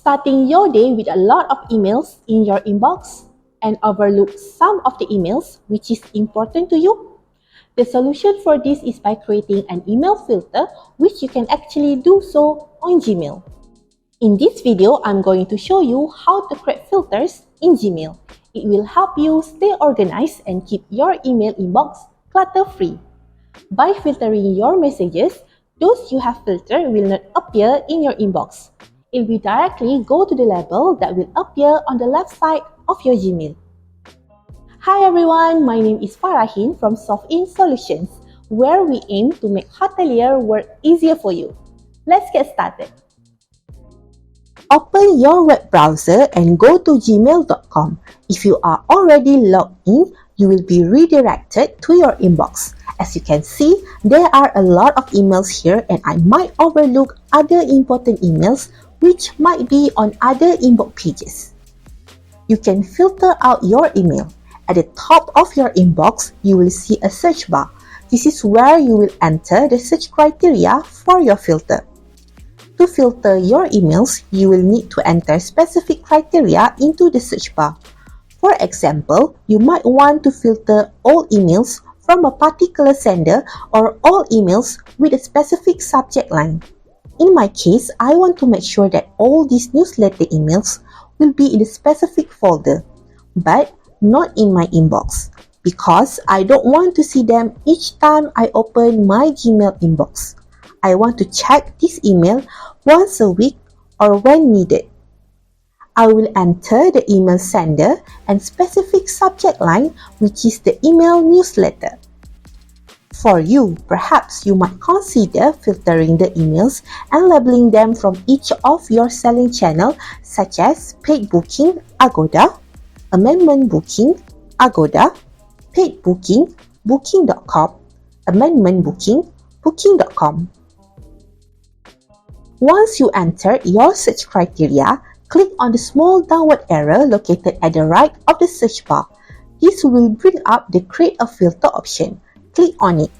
Starting your day with a lot of emails in your inbox and overlook some of the emails which is important to you? The solution for this is by creating an email filter, which you can actually do so on Gmail. In this video, I'm going to show you how to create filters in Gmail. It will help you stay organized and keep your email inbox clutter-free. By filtering your messages, those you have filtered will not appear in your inbox. It will directly go to the label that will appear on the left side of your Gmail. Hi everyone, my name is Farahin from Softinn Solutions, where we aim to make Hotelier work easier for you. Let's get started. Open your web browser and go to gmail.com. If you are already logged in, you will be redirected to your inbox. As you can see, there are a lot of emails here and I might overlook other important emails which might be on other inbox pages. You can filter out your email. At the top of your inbox, you will see a search bar. This is where you will enter the search criteria for your filter. To filter your emails, you will need to enter specific criteria into the search bar. For example, you might want to filter all emails from a particular sender or all emails with a specific subject line. In my case, I want to make sure that all these newsletter emails will be in a specific folder, but not in my inbox, because I don't want to see them each time I open my Gmail inbox. I want to check this email once a week or when needed. I will enter the email sender and specific subject line, which is the email newsletter. For you, perhaps you might consider filtering the emails and labeling them from each of your selling channels, such as paid booking, Agoda, amendment booking, Agoda, paid booking, booking.com, amendment booking, booking.com. Once you enter your search criteria, click on the small downward arrow located at the right of the search bar. This will bring up the Create a Filter option. Click on it.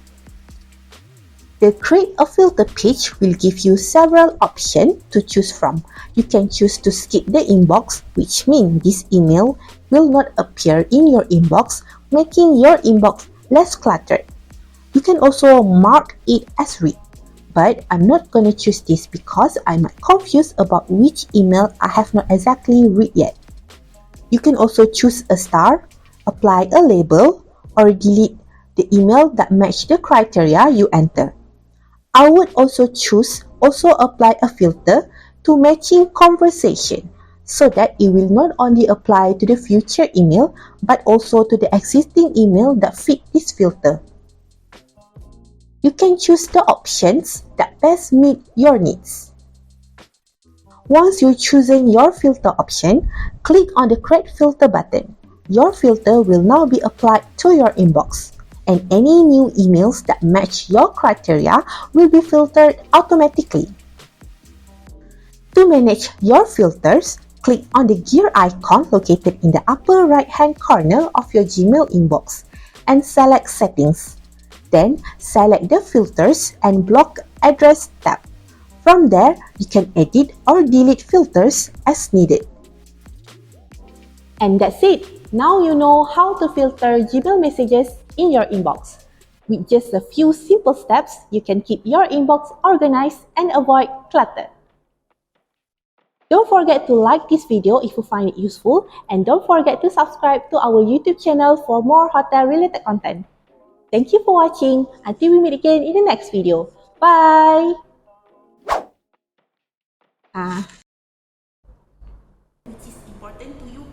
The Create a Filter page will give you several options to choose from. You can choose to skip the inbox, which means this email will not appear in your inbox, making your inbox less cluttered. You can also mark it as read. But I'm not going to choose this because I might confuse about which email I have not exactly read yet. You can also choose a star, apply a label, or delete the email that match the criteria you enter. I would also apply a filter to matching conversation so that it will not only apply to the future email but also to the existing email that fit this filter. You can choose the options that best meet your needs. Once you've chosen your filter option, click on the Create Filter button. Your filter will now be applied to your inbox, and any new emails that match your criteria will be filtered automatically. To manage your filters, click on the gear icon located in the upper right-hand corner of your Gmail inbox and select Settings. Then, select the Filters and Block Address tab. From there, you can edit or delete filters as needed. And that's it! Now you know how to filter Gmail messages in your inbox. With just a few simple steps, you can keep your inbox organized and avoid clutter. Don't forget to like this video if you find it useful, and don't forget to subscribe to our YouTube channel for more hotel-related content. Thank you for watching. Until we meet again in the next video. Bye! Which is important to you,